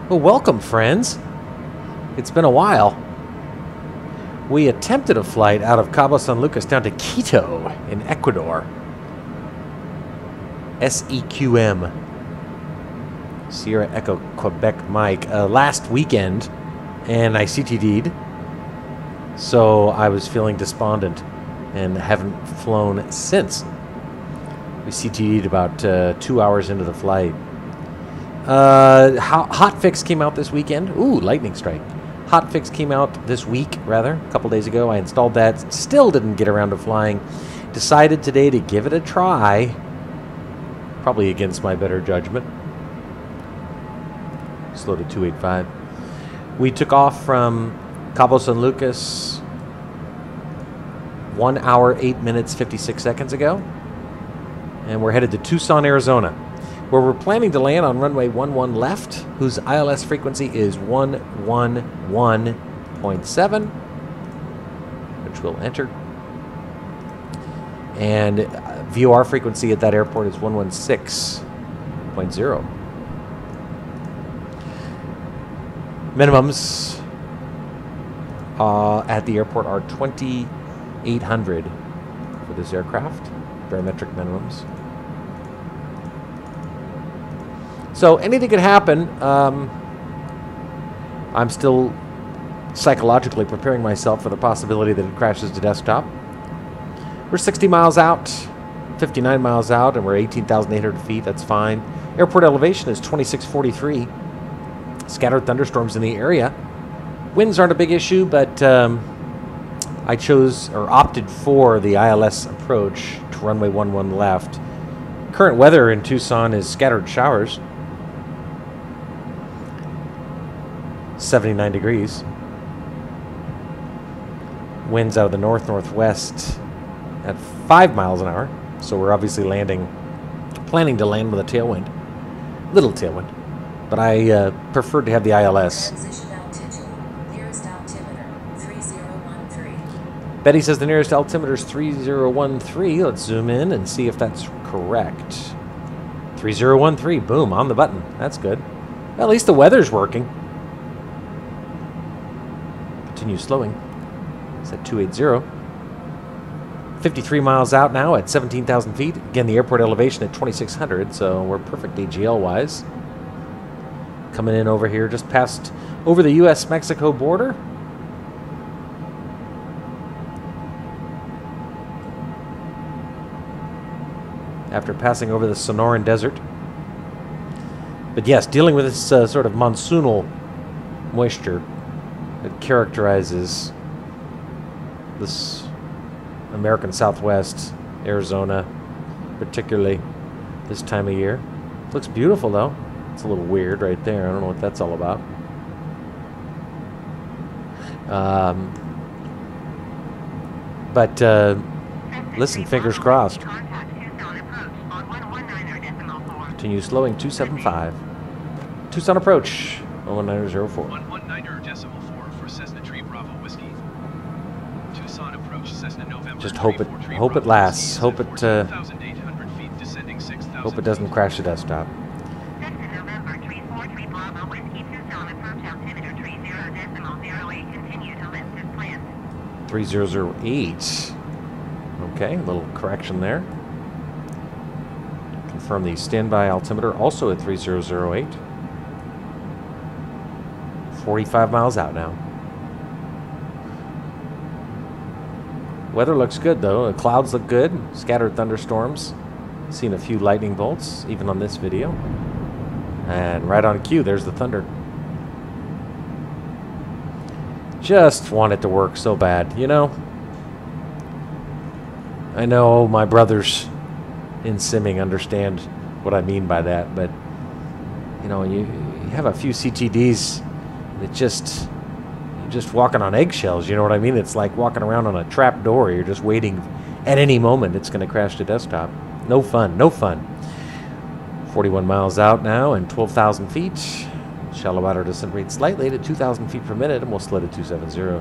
Well, welcome, friends. It's been a while. We attempted a flight out of Cabo San Lucas down to Quito in Ecuador. SEQM. Sierra Echo Quebec Mike. Last weekend, and I CTD'd. So I was feeling despondent and haven't flown since. We CTD'd about 2 hours into the flight. Hotfix came out this weekend. Ooh, lightning strike. Hotfix came out this week, rather, a couple days ago. I installed that. Still didn't get around to flying. Decided today to give it a try. Probably against my better judgment. Slow to 285. We took off from Cabo San Lucas 1 hour, 8 minutes, 56 seconds ago. And we're headed to Tucson, Arizona, where we're planning to land on runway 11 left, whose ILS frequency is 111.7, which we'll enter. And VOR frequency at that airport is 116.0. Minimums at the airport are 2,800 for this aircraft, barometric minimums. So anything could happen. I'm still psychologically preparing myself for the possibility that it crashes to desktop. We're 60 miles out, 59 miles out, and we're 18,800 feet. That's fine. Airport elevation is 2643. Scattered thunderstorms in the area. Winds aren't a big issue, but I chose or opted for the ILS approach to runway 11 left. Current weather in Tucson is scattered showers. 79 degrees. Winds out of the north-northwest at 5 miles an hour. So we're obviously planning to land with a tailwind. Little tailwind. But I preferred to have the ILS. Transition altitude. Nearest altimeter, 3013. Betty says the nearest altimeter is 3013. Let's zoom in and see if that's correct. 3013. Boom, on the button. That's good. Well, at least the weather's working. Continue slowing. It's at 280. 53 miles out now at 17,000 feet. Again, the airport elevation at 2,600, so we're perfect AGL-wise. Coming in over here, just past over the U.S.-Mexico border. After passing over the Sonoran Desert. But yes, dealing with this sort of monsoonal moisture that characterizes this American Southwest, Arizona, particularly this time of year. Looks beautiful, though. It's a little weird right there. I don't know what that's all about. Listen, fingers crossed. Continue slowing, 275. Tucson approach, 119.04. 119.4 for Cessna Tree Bravo Whiskey. Tucson approach, Cessna November. Just hope it lasts. Hope it doesn't crash the desktop. 3008. Okay, a little correction there. Confirm the standby altimeter also at 3008. 45 miles out now. Weather looks good though. The clouds look good. Scattered thunderstorms. Seen a few lightning bolts even on this video. And right on cue, there's the thunder. Just want it to work so bad, you know? I know my brothers in simming understand what I mean by that, but you know, you have a few CTDs that you're just walking on eggshells, you know what I mean? It's like walking around on a trap door. You're just waiting at any moment it's going to crash to desktop. No fun, no fun. 41 miles out now and 12,000 feet. Shallow water descent rate slightly to 2,000 feet per minute, and we'll slid at 270.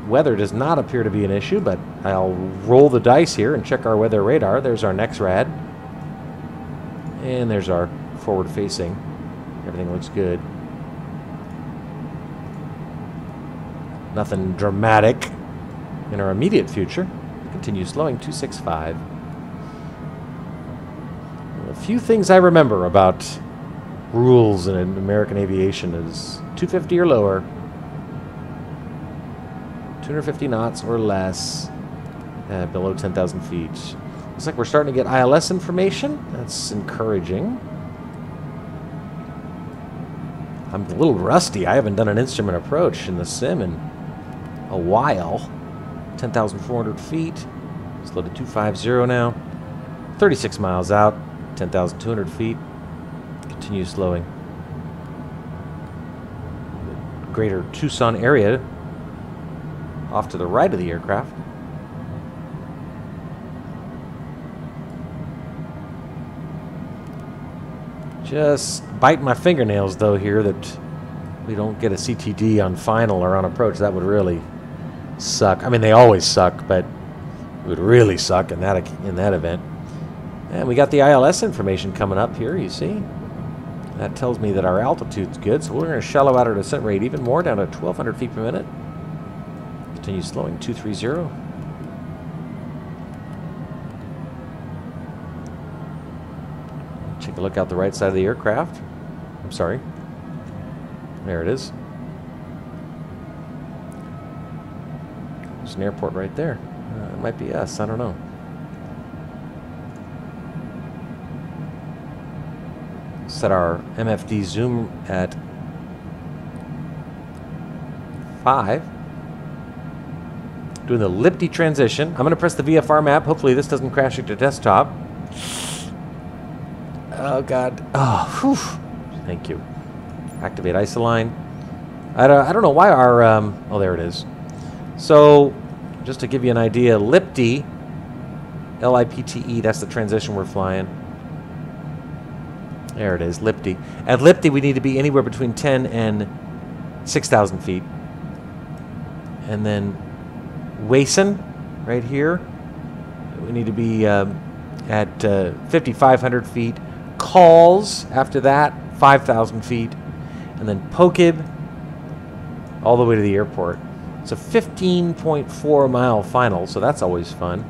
Weather does not appear to be an issue, but I'll roll the dice here and check our weather radar. There's our next rad. And there's our forward facing. Everything looks good. Nothing dramatic in our immediate future. Continue slowing, 265. A few things I remember about rules in American aviation is 250 or lower, 250 knots or less, below 10,000 feet. Looks like we're starting to get ILS information. That's encouraging. I'm a little rusty. I haven't done an instrument approach in the sim in a while. 10,400 feet. Slow to 250 now. 36 miles out. 10,200 feet. Continue slowing. The greater Tucson area off to the right of the aircraft. Just biting my fingernails, though, here that we don't get a CTD on final or on approach. That would really suck. I mean, they always suck, but it would really suck in that event. And we got the ILS information coming up here, you see. That tells me that our altitude's good, so we're going to shallow out our descent rate even more, down to 1,200 feet per minute. Continue slowing, 230. Take a look out the right side of the aircraft. I'm sorry. There it is. There's an airport right there. It might be us, I don't know. Set our MFD zoom at 5. Doing the Lipty transition. I'm going to press the VFR map. Hopefully this doesn't crash into desktop. Oh, God. Oh, whew. Thank you. Activate isoline. I don't know why our... oh, there it is. So, just to give you an idea, Lipty, L-I-P-T-E, that's the transition we're flying. There it is, Lipty. At Lipty, we need to be anywhere between 10 and 6,000 feet. And then Wason, right here, we need to be at 5,500 feet. Calls, after that, 5,000 feet. And then Pokib, all the way to the airport. It's a 15.4 mile final, so that's always fun.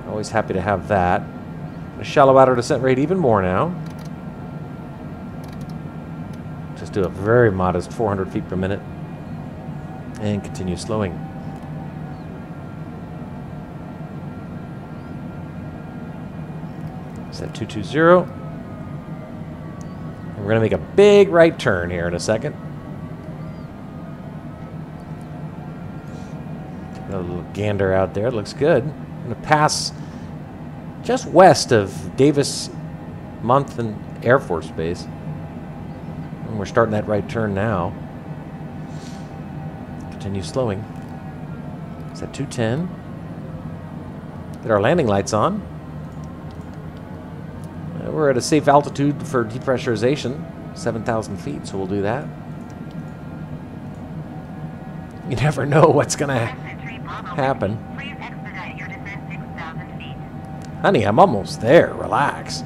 Always happy to have that. Gonna shallow out our descent rate even more now. Just do a very modest 400 feet per minute. And continue slowing. Set 220. And we're gonna make a big right turn here in a second. Got a little gander out there. It looks good. I'm going to pass just west of Davis Monthan Air Force Base. And we're starting that right turn now. Continue slowing. It's at 210. Get our landing lights on. We're at a safe altitude for depressurization, 7,000 feet, so we'll do that. You never know what's going to happen. Please expedite your descent 6,000 feet. Honey, I'm almost there. Relax.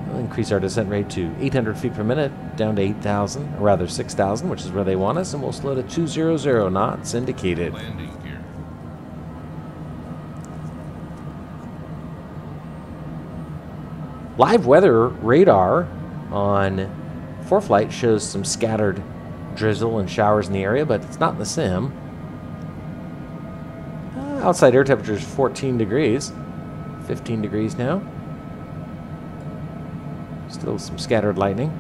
We'll increase our descent rate to 800 feet per minute, down to 8,000, or rather 6,000, which is where they want us, and we'll slow to 200 knots indicated. Landing gear. Live weather radar on ForeFlight shows some scattered drizzle and showers in the area, but it's not in the sim. Outside air temperature is 14 degrees. 15 degrees now. Still some scattered lightning.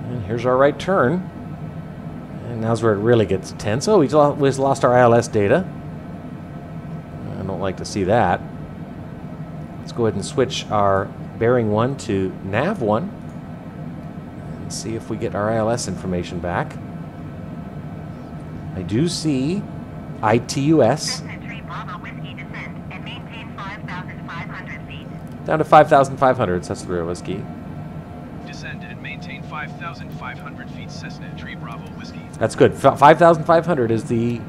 And here's our right turn. And now's where it really gets tense. Oh, we lost our ILS data. I don't like to see that. Let's go ahead and switch our bearing 1 to nav 1. And see if we get our ILS information back. I do see ITUS. Century Bravo Whiskey descent and maintain 5,500 feet. Down to 5,500, Cessna Whiskey. Descend and maintain 5,500 feet Cessna Tree Bravo Whiskey. That's good. 5,500 is the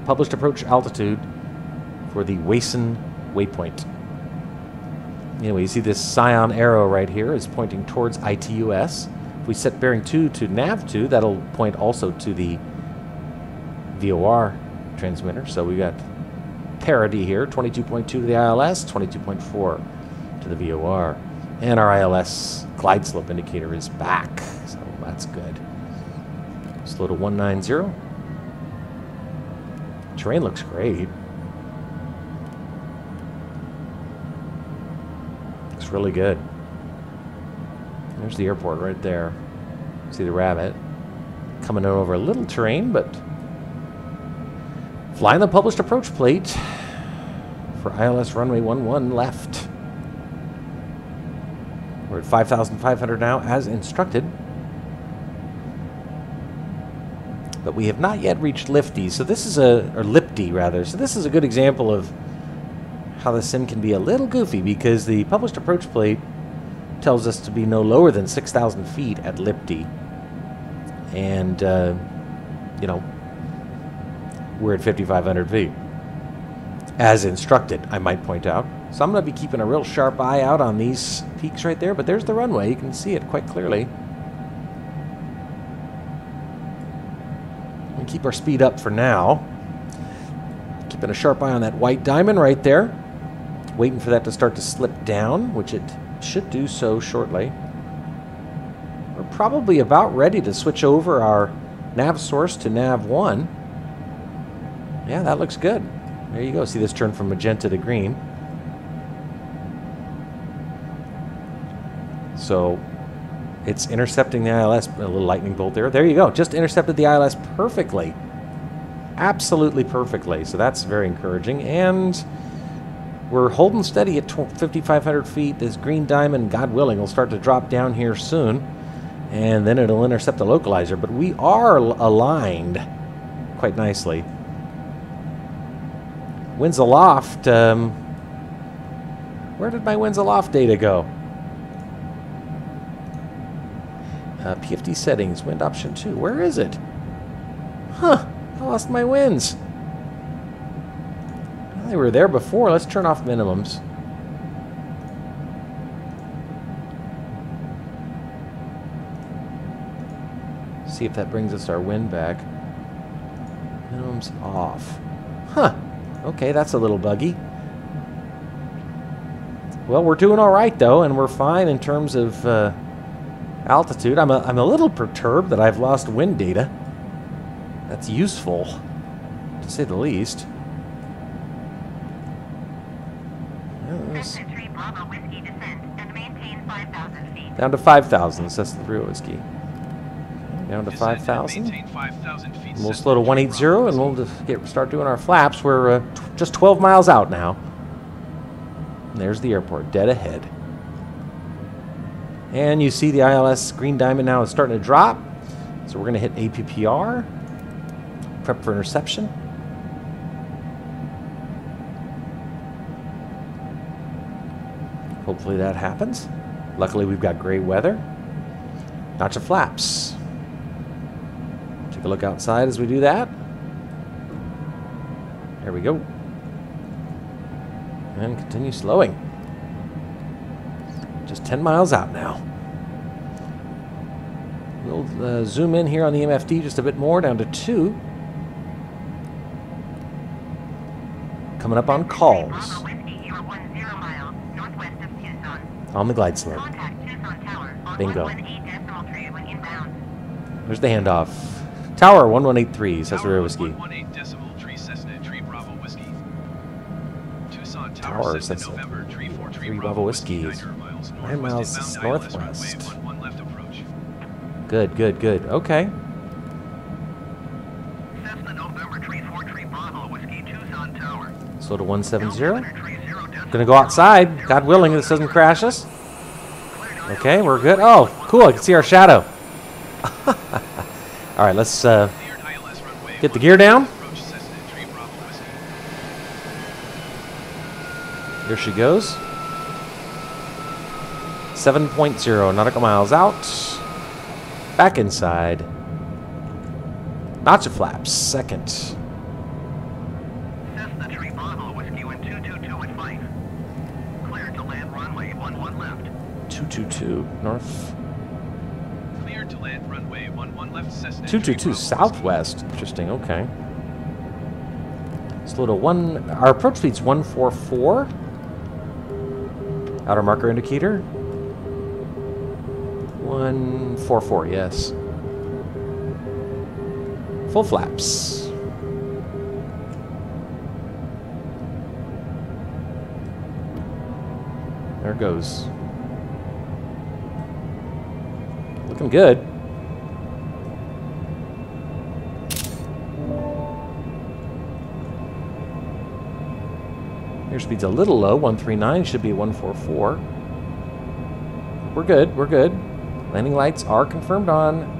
published approach altitude for the Wason waypoint. Anyway, you see this cyan arrow right here is pointing towards ITUS. If we set bearing 2 to nav 2, that'll point also to the VOR transmitter. So we got parity here, 22.2 to the ILS, 22.4 to the VOR. And our ILS glide slope indicator is back, so that's good. Slow to 190. Terrain looks great. Looks really good. There's the airport right there. See the rabbit. Coming in over a little terrain, but flying the published approach plate for ILS runway 11 left. We're at 5,500 now, as instructed. But we have not yet reached Lifty, so this is or Lipty rather. So this is a good example of how the sim can be a little goofy, because the published approach plate tells us to be no lower than 6,000 feet at Lipty. And, you know, we're at 5,500 feet. As instructed, I might point out. So I'm going to be keeping a real sharp eye out on these peaks right there, but there's the runway. You can see it quite clearly. We'll keep our speed up for now. Keeping a sharp eye on that white diamond right there. Waiting for that to start to slip down, which it should do so shortly. We're probably about ready to switch over our nav source to nav 1. Yeah, that looks good. There you go. See this turn from magenta to green. So it's intercepting the ILS. A little lightning bolt there. There you go. Just intercepted the ILS perfectly. Absolutely perfectly. So that's very encouraging. And we're holding steady at 5,500 feet. This green diamond, God willing, will start to drop down here soon. And then it'll intercept the localizer. But we are aligned quite nicely. Winds aloft. Where did my winds aloft data go? PFD settings, wind option 2. Where is it? Huh. I lost my winds. Well, they were there before. Let's turn off minimums. See if that brings us our wind back. Minimums off. Huh. Okay, that's a little buggy. Well, we're doing all right, though, and we're fine in terms of altitude. I'm a little perturbed that I've lost wind data. That's useful, to say the least. Cessna 3 Bravo Whiskey descend and maintain 5,000 feet. Down to 5,000, so that's the 3 Whiskey. Down to 5,000. Maintain 5,000 feet. We'll slow to 180, and we'll just start doing our flaps. We're just 12 miles out now. And there's the airport, dead ahead. And you see the ILS green diamond now is starting to drop. So we're going to hit APPR. Prep for interception. Hopefully that happens. Luckily we've got great weather. Notch of flaps. Take a look outside as we do that. There we go. And continue slowing. Just 10 miles out now. We'll zoom in here on the MFD just a bit more, down to 2. Coming up on calls. Bravo Whiskey, you are 10 miles northwest of Tucson. On the glide slope. Contact Tucson Tower on Bingo. 118.3 when inbound. There's the handoff. Tower 1183, says the rear Whiskey. 118.3 Cessna 3 Bravo Whiskey. Tucson Tower, Tower, Cessna Cessna November 343 3 Bravo Whiskey. 9 miles miles northwest. Runway 11 left approach. Good, good, good. Okay. Cessna November 343 Bravo Whiskey, Tucson Tower. Slow to 170. Gonna go outside. God willing, this doesn't crash us. Okay, we're good. Oh, cool. I can see our shadow. All right, let's get the gear down. Here she goes. 7.0 nautical miles out. Back inside. Notch of flaps. Second. Cessna 3 Bravo Whiskey 1222 at 5. Cleared to land runway 222 north. Cleared to land runway 11 left Cessna. 222 southwest. Interesting. Okay. Slow to one. Our approach speed's 144. Outer marker indicator. 144. Yes. Full flaps. There it goes. Looking good. Airspeed's a little low, 139, should be 144. We're good, we're good. Landing lights are confirmed on.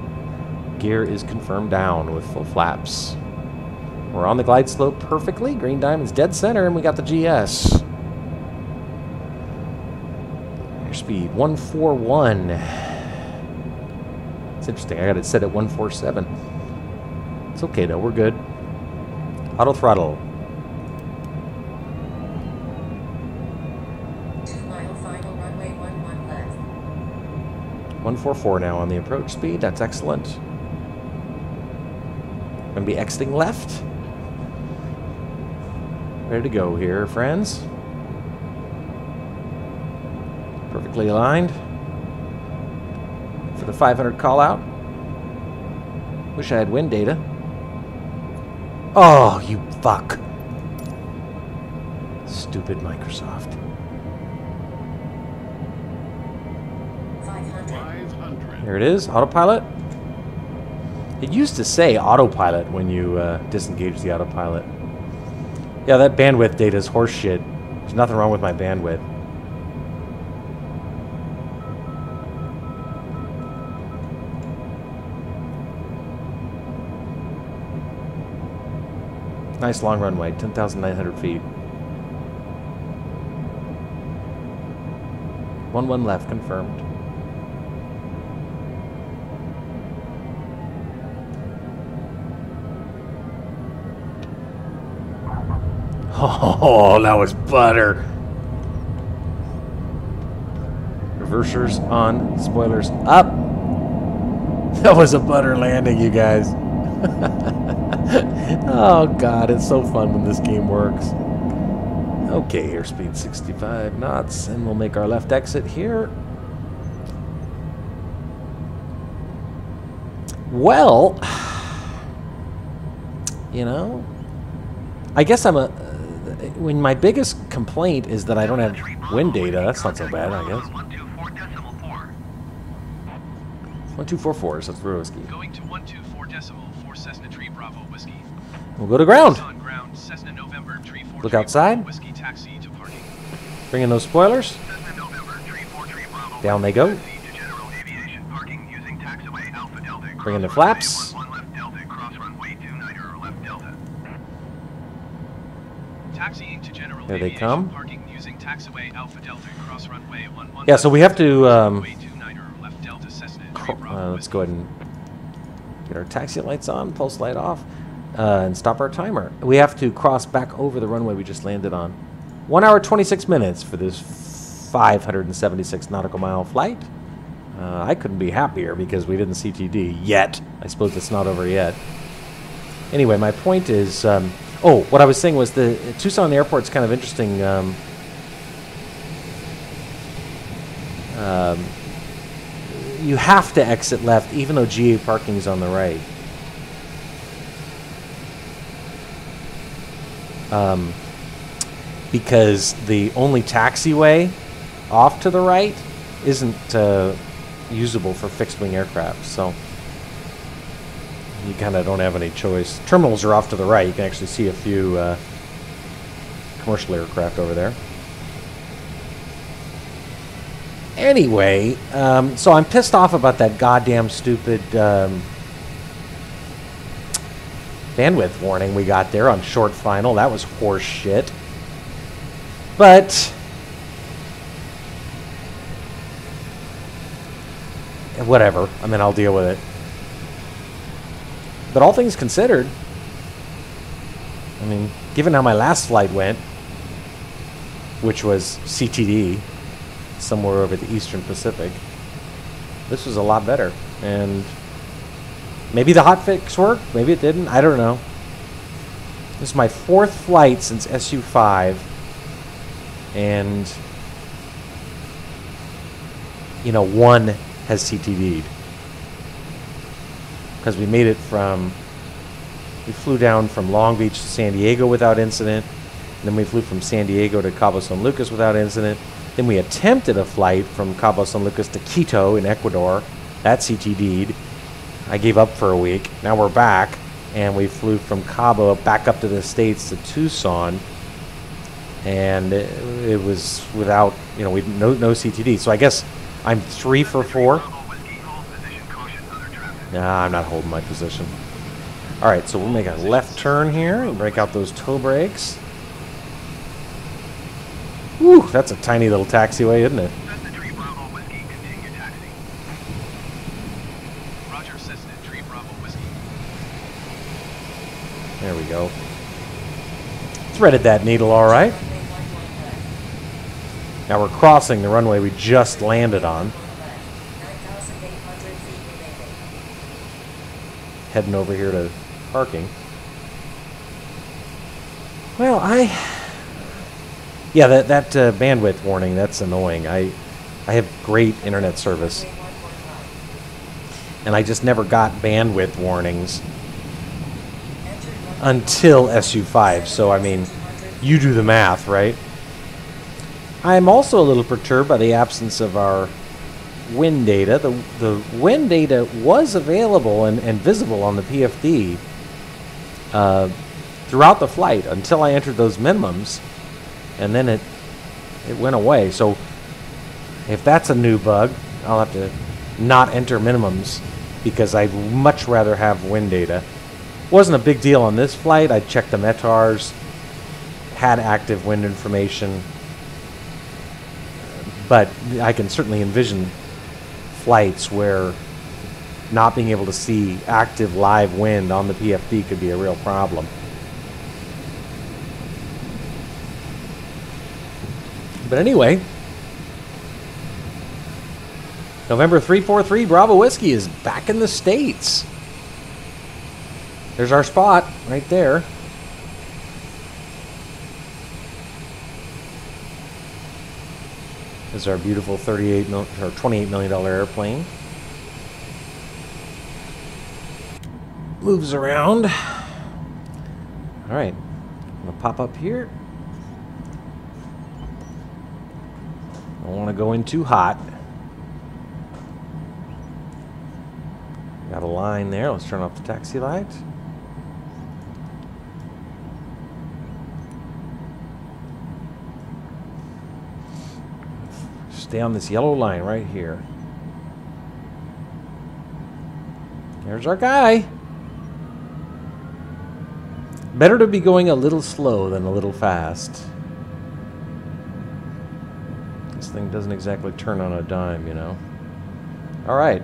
Gear is confirmed down with full flaps. We're on the glide slope perfectly. Green diamond's dead center, and we got the GS. Airspeed 141. It's interesting. I got it set at 147. It's okay though. We're good. Auto throttle. 2-mile final runway 11 left. 144 now on the approach speed. That's excellent. Gonna be exiting left. Ready to go here, friends. Perfectly aligned. For the 500 call out. Wish I had wind data. Oh, you fuck. Stupid Microsoft. 500. Here it is, autopilot. It used to say autopilot when you disengage the autopilot. Yeah, that bandwidth data is horseshit. There's nothing wrong with my bandwidth. Nice long runway, 10,900 feet. 11 left, confirmed. Oh, that was butter. Reversers on, spoilers up. That was a butter landing, you guys. Oh god, it's so fun when this game works. Okay, airspeed 65 knots, and we'll make our left exit here. Well, you know, I guess when my biggest complaint is that I don't have wind data. That's not so bad, I guess. 1244, so that's for whiskey. Going to 124.4 Cessna Tree Bravo Whiskey. We'll go to ground. On ground, Cessna November Tree 4 Look outside. Whiskey taxi to parking. Bring in those spoilers. Cessna November Tree 4 Bravo Down they go. to general aviation parking using taxiway Alpha Delta. Bring in the flaps. 11 left Delta, cross runway 29er left Delta. Taxiing to general There they aviation come. parking using taxiway Alpha Delta, cross runway 11 Yeah, so we have to. runway 29er left Delta Cessna Tree Bravo Let's go ahead and get our taxi lights on, pulse light off, and stop our timer. We have to cross back over the runway we just landed on. 1 hour 26 minutes for this 576 nautical mile flight. I couldn't be happier because we didn't CTD yet. I suppose it's not over yet. Anyway, my point is, oh, what I was saying was the Tucson airport's kind of interesting. You have to exit left even though GA parking is on the right. Because the only taxiway off to the right isn't usable for fixed-wing aircraft, so you kind of don't have any choice. Terminals are off to the right. You can actually see a few commercial aircraft over there. Anyway, so I'm pissed off about that goddamn stupid bandwidth warning we got there on short final. That was horse shit. But whatever. I mean, I'll deal with it. But all things considered, I mean, given how my last flight went, which was CTD, somewhere over the Eastern Pacific. This was a lot better. And maybe the hotfix worked, maybe it didn't, I don't know. This is my 4th flight since SU-5. And, you know, 1 has CTD'd. Because we made it from, we flew down from Long Beach to San Diego without incident. And then we flew from San Diego to Cabo San Lucas without incident. Then we attempted a flight from Cabo San Lucas to Quito in Ecuador. That CTD'd. I gave up for a week. Now we're back. And we flew from Cabo back up to the States to Tucson. And it was without, you know, no CTD. So I guess I'm 3 for 4. Nah, I'm not holding my position. All right, so we'll make a left turn here and break out those toe brakes. Whew, that's a tiny little taxiway, isn't it? Cessna Tree Bravo Whiskey, continue taxi. Roger, Cessna Tree Bravo Whiskey. There we go. Threaded that needle all right. Now we're crossing the runway we just landed on. 9,800 feet remaining. Heading over here to parking. Well, yeah, that bandwidth warning, that's annoying. I have great internet service, and I just never got bandwidth warnings until SU-5. So, I mean, you do the math, right? I'm also a little perturbed by the absence of our wind data. The wind data was available and visible on the PFD throughout the flight until I entered those minimums, and then it went away. So if that's a new bug, I'll have to not enter minimums because I'd much rather have wind data. Wasn't a big deal on this flight. I checked the METARs, had active wind information, but I can certainly envision flights where not being able to see active live wind on the PFD could be a real problem. But anyway, November 343 Bravo Whiskey is back in the States. There's our spot right there. This is our beautiful $28 million airplane. Moves around. All right, I'm gonna pop up here. Don't want to go in too hot. Got a line there. Let's turn off the taxi light. Stay on this yellow line right here. There's our guy. Better to be going a little slow than a little fast. This thing doesn't exactly turn on a dime, you know. All right.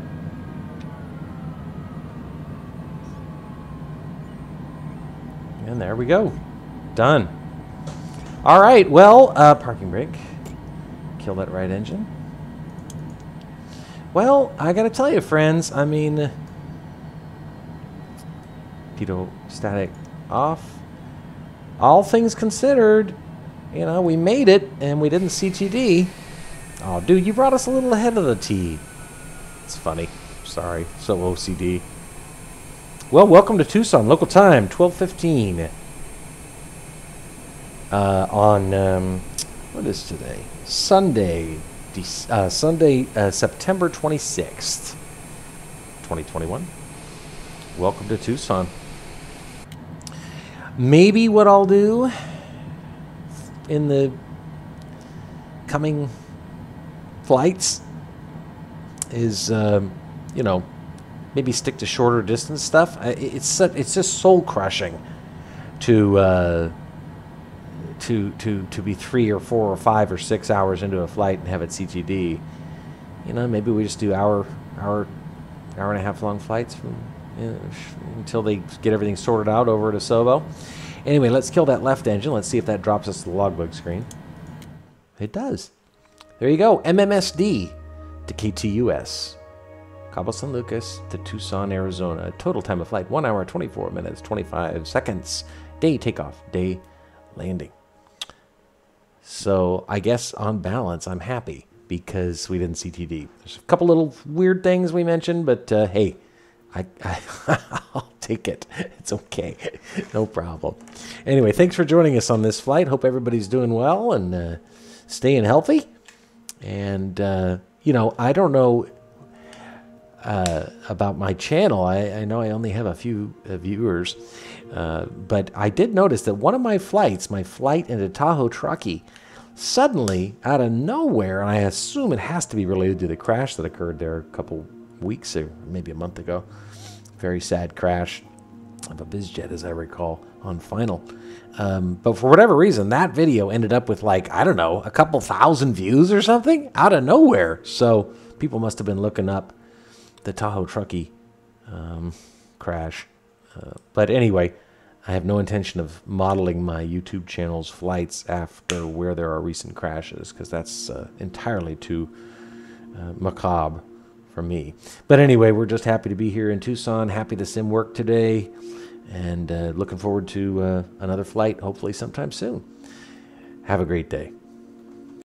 And there we go. Done. All right, well, parking brake. Kill that right engine. Well, I gotta tell you, friends, I mean, pitot static off. All things considered, you know, we made it and we didn't CTD. Oh, dude, you brought us a little ahead of the tee. It's funny. Sorry, so OCD. Well, welcome to Tucson, local time, 12:15. On what is today? Sunday, September 26th, 2021. Welcome to Tucson. Maybe what I'll do in the coming flights is, you know, maybe stick to shorter distance stuff. It's just soul crushing to be 3 or 4 or 5 or 6 hours into a flight and have it CTD. You know, maybe we just do hour and a half long flights from, you know, until they get everything sorted out over to Sobo. Anyway, let's kill that left engine. Let's see if that drops us to the logbook screen. It does. there you go. MMSD to KTUS. Cabo San Lucas to Tucson, Arizona. Total time of flight, 1 hour, 24 minutes, 25 seconds. Day takeoff, day landing. So I guess on balance, I'm happy because we didn't CTD. There's a couple little weird things we mentioned, but hey, I'll take it. It's okay. No problem. Anyway, thanks for joining us on this flight. Hope everybody's doing well and staying healthy. And, I don't know about my channel. I know I only have a few viewers, but I did notice that one of my flights, my flight into Tahoe Truckee, suddenly, out of nowhere, and I assume it has to be related to the crash that occurred there a couple weeks or maybe a month ago. Very sad crash of a BizJet, as I recall, on final. But for whatever reason, that video ended up with, like, I don't know, a couple thousand views or something out of nowhere. So people must have been looking up the Tahoe Truckee crash. But anyway, I have no intention of modeling my YouTube channel's flights after where there are recent crashes, because that's entirely too macabre for me. But anyway, we're just happy to be here in Tucson, happy the sim worked today, and looking forward to another flight, hopefully sometime soon. Have a great day.